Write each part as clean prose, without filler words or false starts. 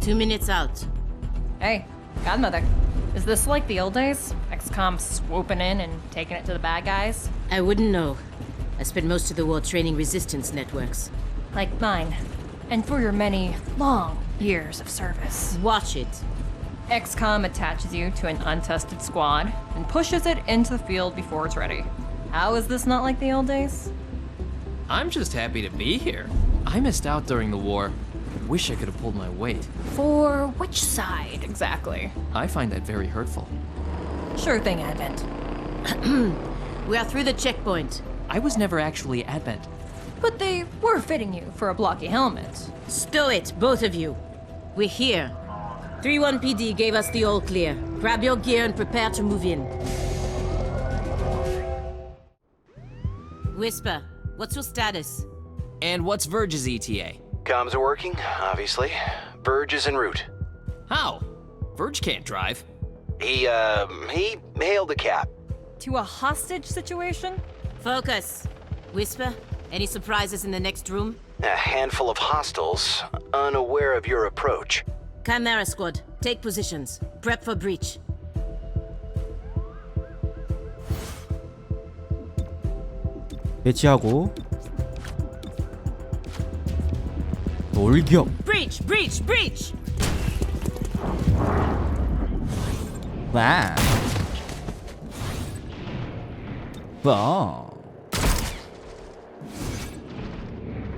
2 minutes out. Hey, Godmother. Is this like the old days? XCOM swooping in and taking it to the bad guys? I wouldn't know. I spent most of the war training resistance networks. Like mine. And for your many, long years of service. Watch it. XCOM attaches you to an untested squad and pushes it into the field before it's ready. How is this not like the old days? I'm just happy to be here. I missed out during the war. Wish I could have pulled my weight. For which side, exactly? I find that very hurtful. Sure thing, Advent. We are through the checkpoint. I was never actually Advent. But they were fitting you for a blocky helmet. Stow it, both of you. We're here. 3-1 PD gave us the all clear. Grab your gear and prepare to move in. Whisper, what's your status? And what's Verge's ETA? Comms are working, obviously. Verge is en route. How? Verge can't drive. He hailed a cab. To a hostage situation? Focus. Whisper, any surprises in the next room? A handful of hostiles, unaware of your approach. Chimera squad, take positions. Prep for breach. 배치하고 돌격. Breach! Breach! Breach! 와. 와.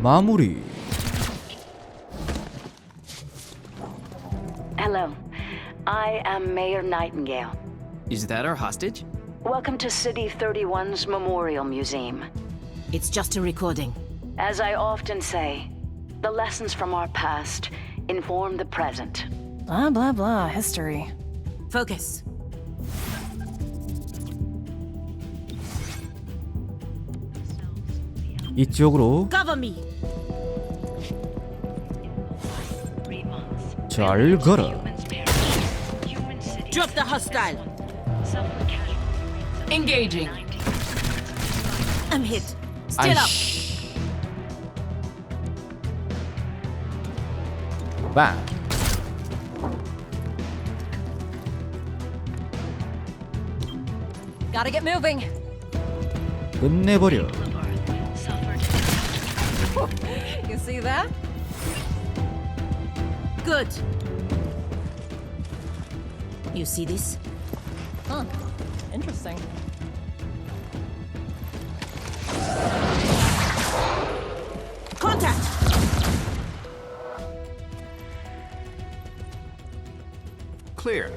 마무리. Hello. I am Mayor Nightingale. Is that our hostage? Welcome to City 31's Memorial Museum. It's just a recording. As I often say, the lessons from our past inform the present. Blah, blah, blah, history. Focus. 이쪽으로 Cover me! 잘 가라. Drop the hostile! Engaging. I'm hit. Still up! 아이씨. 와. Gotta get moving. 끝내버려. You see that? Good. You see this? Huh. Interesting. Contact! Clear.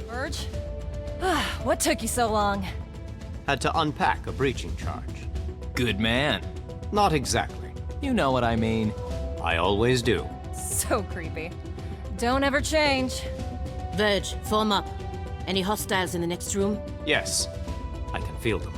Verge? What took you so long? Had to unpack a breaching charge. Good man. Not exactly. You know what I mean. I always do. So creepy. Don't ever change. Verge, form up. Any hostiles in the next room? Yes, I can feel them.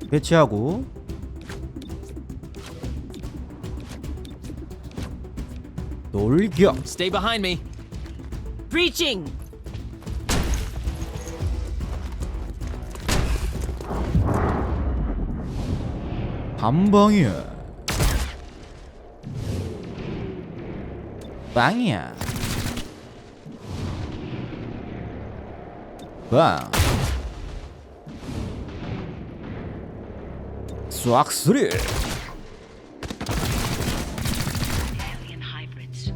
배치하고 돌격. Stay behind me. Breaching! 한 방이야. 빵이야. 빵. 싹 쓰리. Alien hybrids.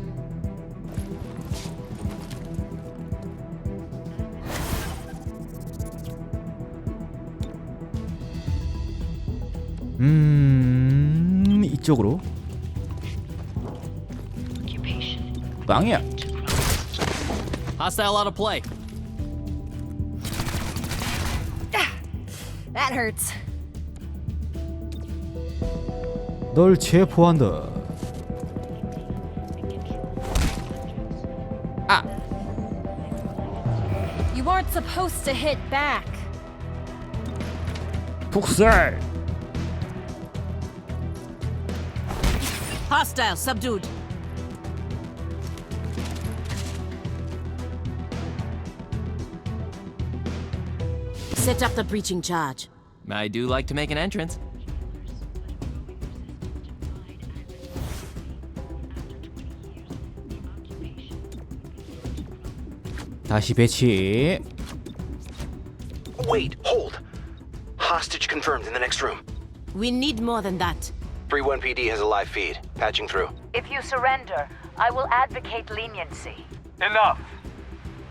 이쪽으로. 빵이야. Hostile out of play. That hurts. 널 체포한다. 아. You aren't supposed to hit back. 폭살. Hostile subdued. set up the breaching charge. I do like to make an entrance. 다시 배치. Wait, hold. Hostage confirmed in the next room. We need more than that. 3-1 PD has a live feed. Patching through. If you surrender, I will advocate leniency. Enough.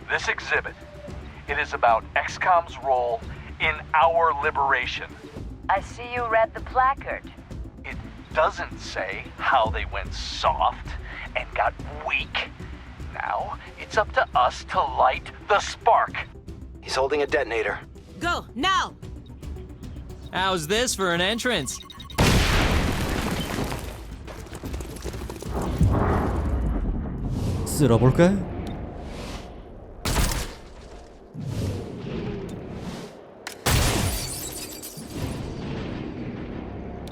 This exhibit, it is about XCOM's role in our liberation. I see you read the placard. It doesn't say how they went soft and got weak. Now, it's up to us to light the spark. He's holding a detonator. Go, now! How's this for an entrance? 쓸어볼까?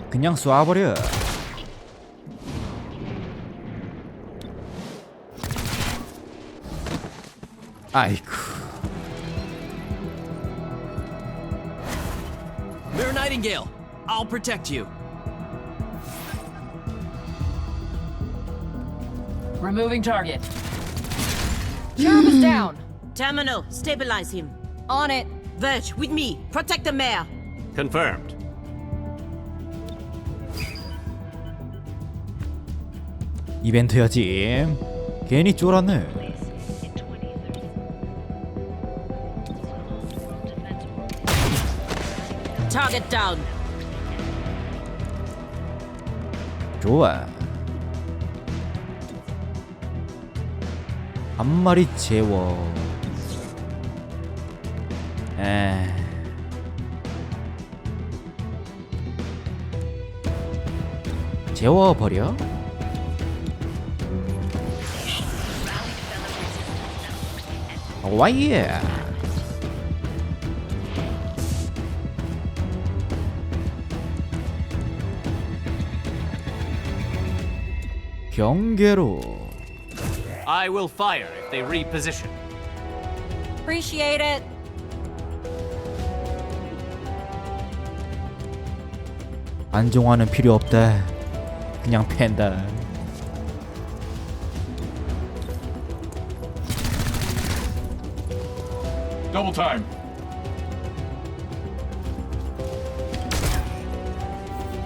그냥 쏴버려. 아이쿠. Mirror Nightingale, I'll protect you. Removing target. Chimera's down. Terminal, stabilize him. On it. Verge, with me. Protect the mayor. Confirmed. 이벤트였지. 괜히 쫄았네. Target down. 좋아. 한 마리 재워. 재워버려? 와예. 경계로. I will fire if they reposition. Appreciate it. 안정화는 필요 없다. 그냥 팬다. Double time.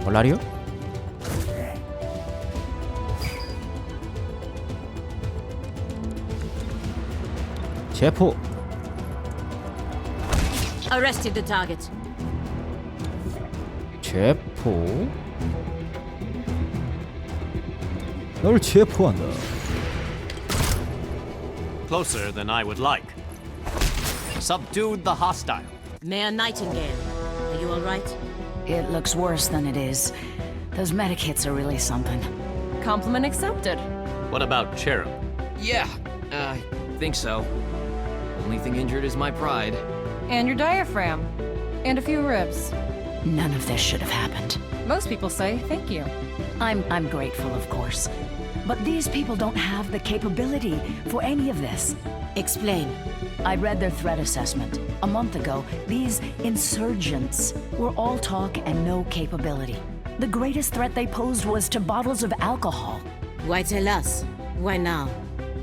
몰라리요? 체포. Arrested the target. 체포. 널 체포한다. Closer than I would like. Subdued the hostile. Mayor Nightingale, are you all right? It looks worse than it is. Those medikits are really something. Compliment accepted. What about Cherub? Yeah, I think so. Only thing injured is my pride. And your diaphragm. And a few ribs. None of this should have happened. Most people say thank you. I'm grateful, of course. But these people don't have the capability for any of this. Explain. I read their threat assessment. A month ago, these insurgents were all talk and no capability. The greatest threat they posed was to bottles of alcohol. Why tell us? Why now?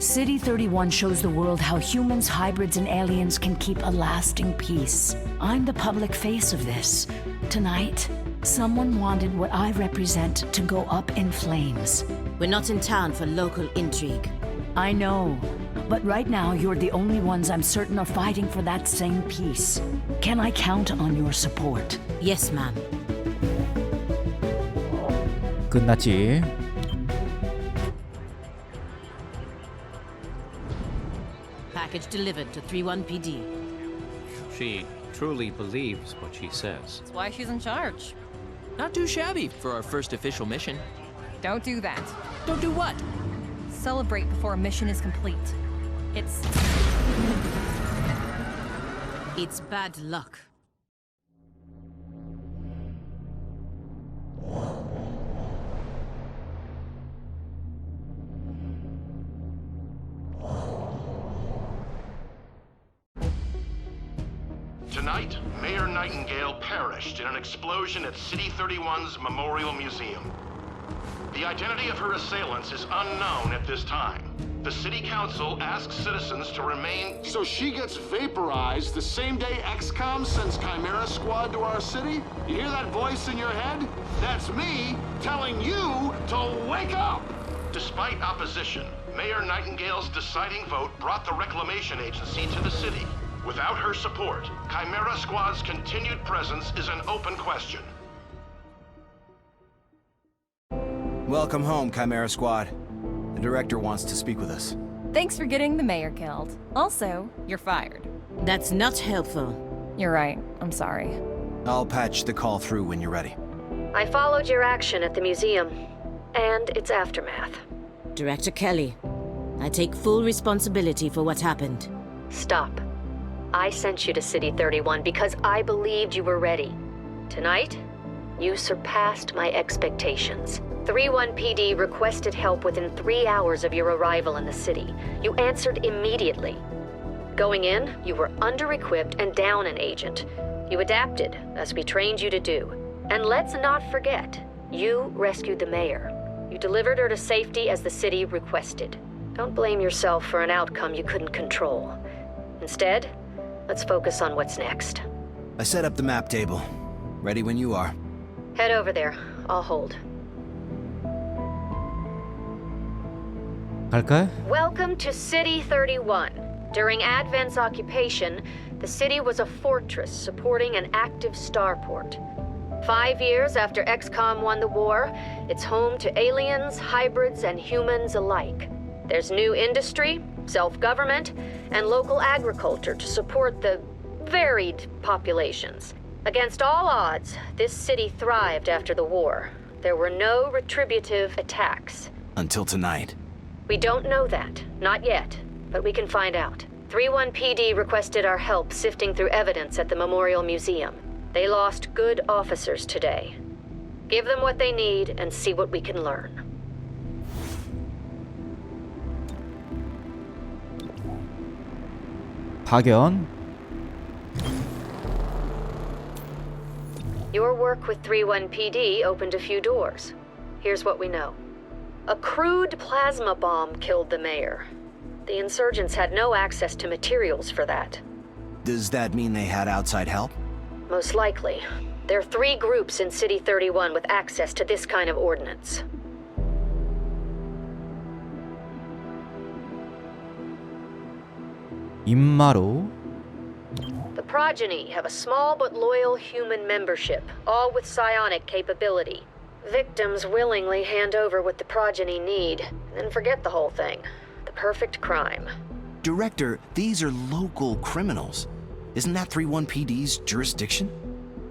City 31 shows the world how humans, hybrids, and aliens can keep a lasting peace. I'm the public face of this. Tonight, someone wanted what I represent to go up in flames. We're not in town for local intrigue. I know, but right now you're the only ones I'm certain are fighting for that same peace. Can I count on your support? Yes, ma'am. 끝났지. Package delivered to 3-1 PD. She truly believes what she says. That's why she's in charge. Not too shabby for our first official mission. Don't do that. Don't do what? Celebrate before a mission is complete. It's bad luck. Tonight night, Mayor Nightingale perished in an explosion at City 31's Memorial Museum. The identity of her assailants is unknown at this time. The City Council asks citizens to remain... So she gets vaporized the same day XCOM sends Chimera Squad to our city? You hear that voice in your head? That's me telling you to wake up! Despite opposition, Mayor Nightingale's deciding vote brought the Reclamation Agency to the city. Without her support, Chimera Squad's continued presence is an open question. Welcome home, Chimera Squad. The director wants to speak with us. Thanks for getting the mayor killed. Also, you're fired. That's not helpful. You're right. I'm sorry. I'll patch the call through when you're ready. I followed your action at the museum, and its aftermath. Director Kelly, I take full responsibility for what happened. Stop. I sent you to City 31 because I believed you were ready. Tonight, you surpassed my expectations. 3-1 PD requested help within 3 hours of your arrival in the city. You answered immediately. Going in, you were under-equipped and down an agent. You adapted, as we trained you to do. And let's not forget, you rescued the mayor. You delivered her to safety as the city requested. Don't blame yourself for an outcome you couldn't control. Instead, let's focus on what's next. I set up the map table. Ready when you are. Head over there. I'll hold. 갈까요? Welcome to City 31. During Advent's occupation, the city was a fortress supporting an active starport. 5 years after XCOM won the war, it's home to aliens, hybrids, and humans alike. There's new industry, self-government, and local agriculture to support the varied populations. Against all odds, this city thrived after the war. There were no retributive attacks. Until tonight. We don't know that, not yet, but we can find out. 3-1 PD requested our help sifting through evidence at the Memorial Museum. They lost good officers today. Give them what they need and see what we can learn. 파견. Your work with 3-1 PD opened a few doors. Here's what we know. A crude plasma bomb killed the mayor. The insurgents had no access to materials for that. Does that mean they had outside help? Most likely. There are 3 groups in City 31 with access to this kind of ordnance. 임마로. The Progeny have a small but loyal human membership, all with psionic capability. Victims willingly hand over what the Progeny need, then forget the whole thing. The perfect crime. Director, these are local criminals. Isn't that 3-1 PD's jurisdiction?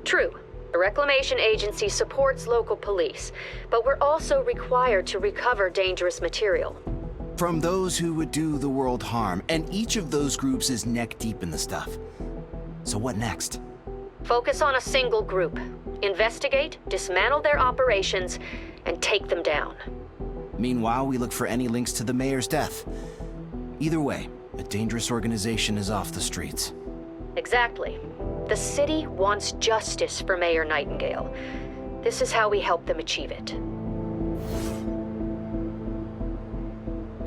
True. The Reclamation Agency supports local police, but we're also required to recover dangerous material. From those who would do the world harm, and each of those groups is neck deep in the stuff. So what next? Focus on a single group. Investigate, dismantle their operations, and take them down. Meanwhile, we look for any links to the mayor's death. Either way, a dangerous organization is off the streets. Exactly. The city wants justice for Mayor Nightingale. This is how we help them achieve it.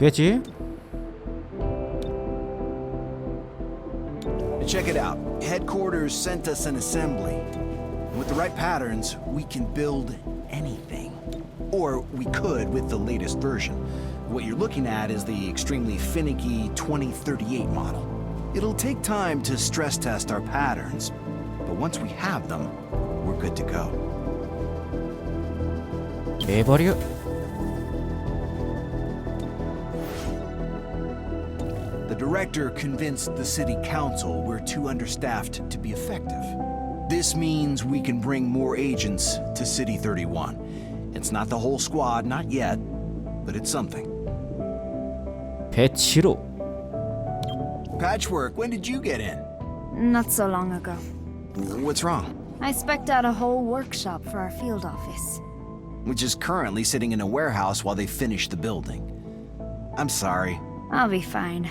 됐지? Check it out. Headquarters sent us an assembly. With the right patterns, we can build anything. Or we could with the latest version. What you're looking at is the extremely finicky 2038 model. It'll take time to stress test our patterns, but once we have them, we're good to go. 해버려. The director convinced the city council we're too understaffed to be effective. This means we can bring more agents to City 31. It's not the whole squad, not yet, but it's something. 배치로. Patchwork, when did you get in? Not so long ago. What's wrong? I spec'd out a whole workshop for our field office. Which is currently sitting in a warehouse while they finish the building. I'm sorry. I'll be fine.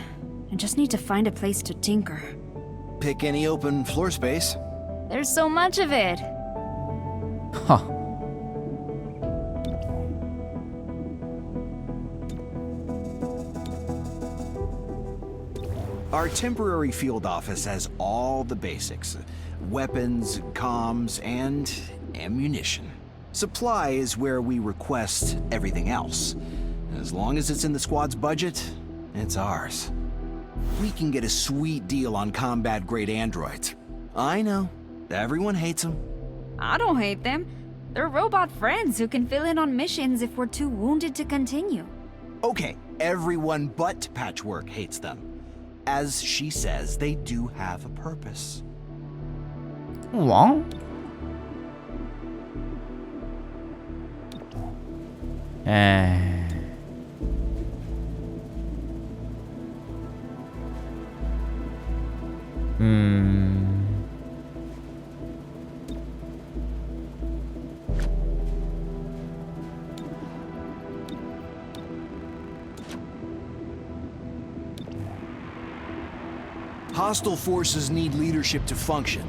I just need to find a place to tinker. Pick any open floor space. There's so much of it. Huh. Our temporary field office has all the basics. Weapons, comms, and ammunition. Supply is where we request everything else. As long as it's in the squad's budget, it's ours. We can get a sweet deal on combat-grade androids. I know, everyone hates them. I don't hate them. They're robot friends who can fill in on missions if we're too wounded to continue. Okay, everyone but Patchwork hates them. As she says, they do have a purpose. What? Hostile forces need leadership to function.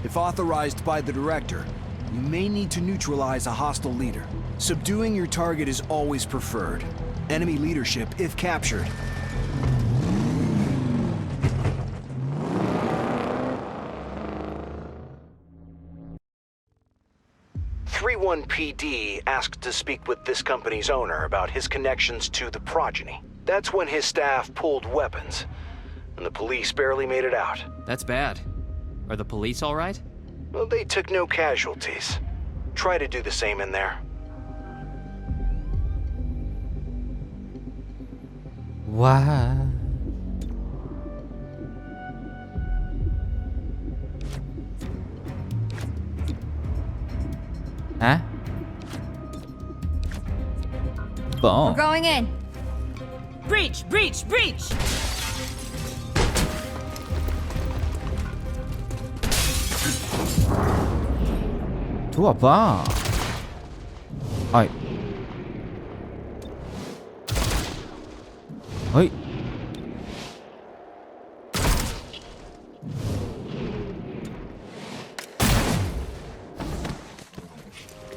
If authorized by the director, you may need to neutralize a hostile leader. Subduing your target is always preferred. Enemy leadership, if captured. "3-1 PD asked to speak with this company's owner about his connections to the progeny. That's when his staff pulled weapons, and the police barely made it out. That's bad. Are the police all right? Well, they took no casualties. Try to do the same in there." Wow. Huh? We're going in. Breach! Breach! Breach! 좋아봐. 아이. 어이.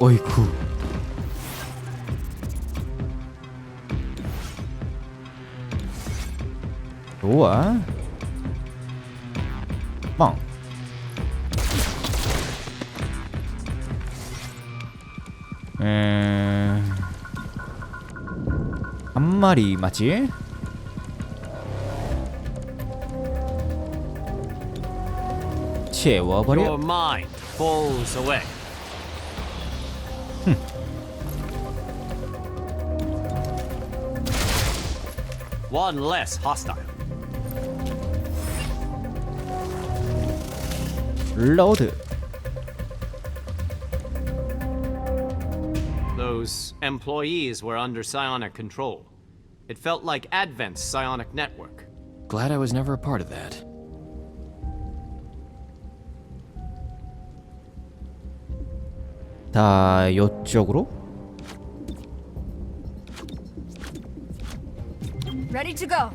어이쿠. 좋아. 빵. 한 마리 맞지? 채워버려. Your mind falls away. One less hostile. 로드. Those employees were under psionic control. It felt like Advent's psionic network. Glad I was never a part of that. 다 요쪽으로? Ready to go.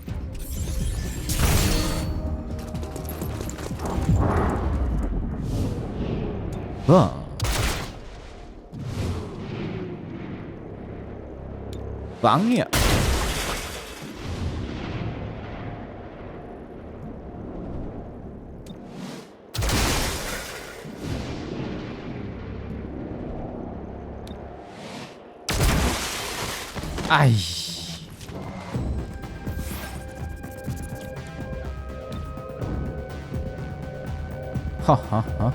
빵이야. 아이. 하하하.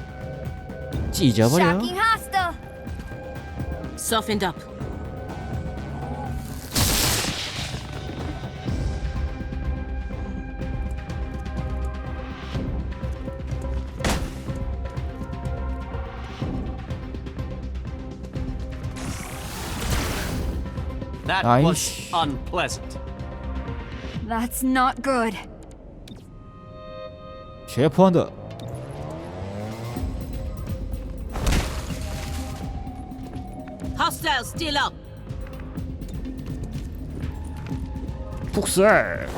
찢어버려. Shocking hostile. Softened up. That was unpleasant. That's not good. 체포한다. Hostiles still up. 북살.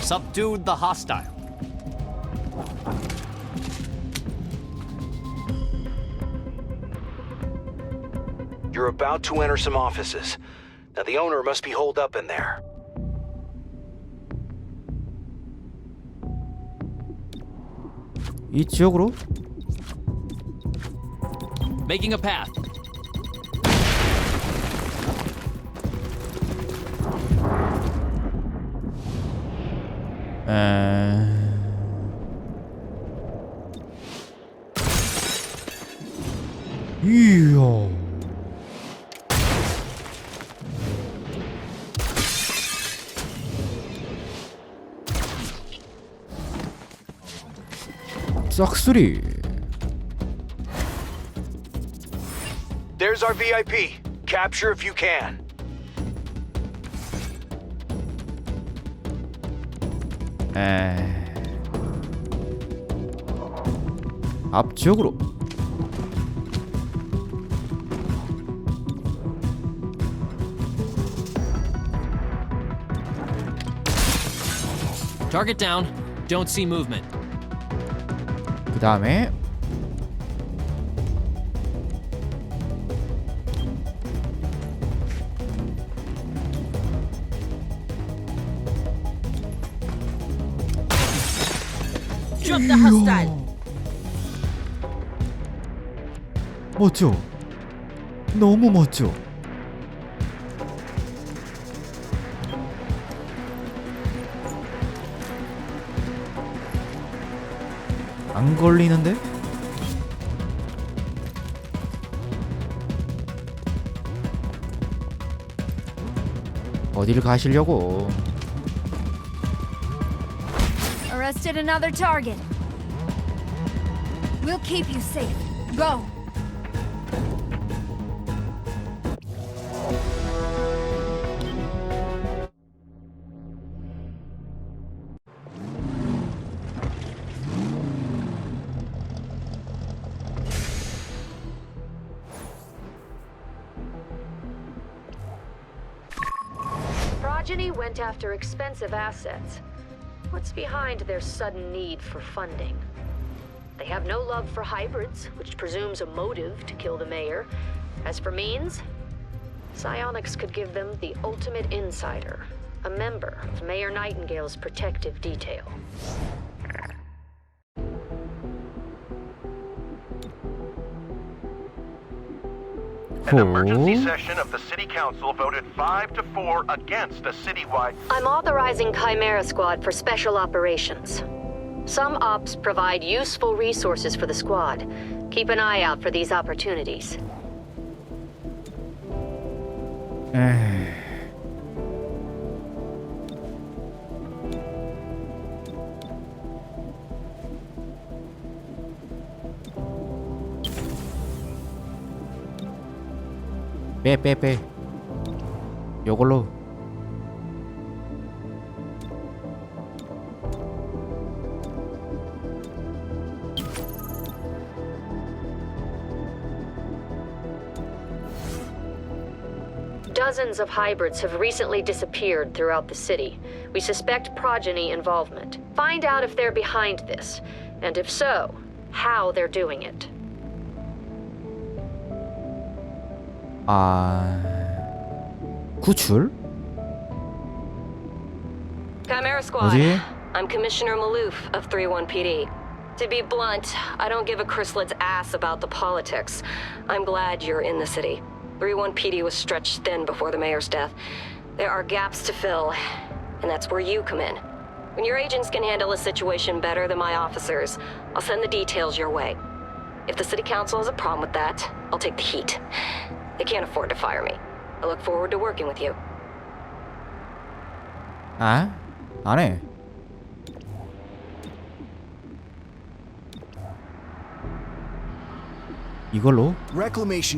Subdued the hostile. You're about to enter some offices. Now the owner must be holed up in there. 이 지역으로? Making a path. 이야. 싹쓸이. There's our VIP. Capture if you can. 앞지역으로. Target down. Don't see movement. 그 다음에 Drop the hostile. 멋져. 너무 멋져. 안 걸리는데? 어디를 가시려고? Arrested another target. We'll keep you safe. Go. Progeny went after expensive assets. What's behind their sudden need for funding? They have no love for hybrids, which presumes a motive to kill the mayor. As for means, psionics could give them the ultimate insider, a member of Mayor Nightingale's protective detail. An emergency session of the City Council voted 5-4 against a citywide... I'm authorizing Chimera Squad for special operations. Some ops provide useful resources for the squad. Keep an eye out for these opportunities. 빼. 요걸로. Dozens of hybrids have recently disappeared throughout the city. We suspect progeny involvement. Find out if they're behind this, and if so, how they're doing it. 구출? Chimera Squad. 어디? I'm Commissioner Maloof of 31PD. To be blunt, I don't give a chrysalid's ass about the politics. I'm glad you're in the city. 31PD was stretched thin before the mayor's death. There are gaps to fill, and that's where you come in. When your agents can handle a situation better than my officers, I'll send the details your way. If the city council has a problem with that, I'll take the heat. They can't afford to fire me. I look forward to working with you. 안 해. 이걸로? Reclamation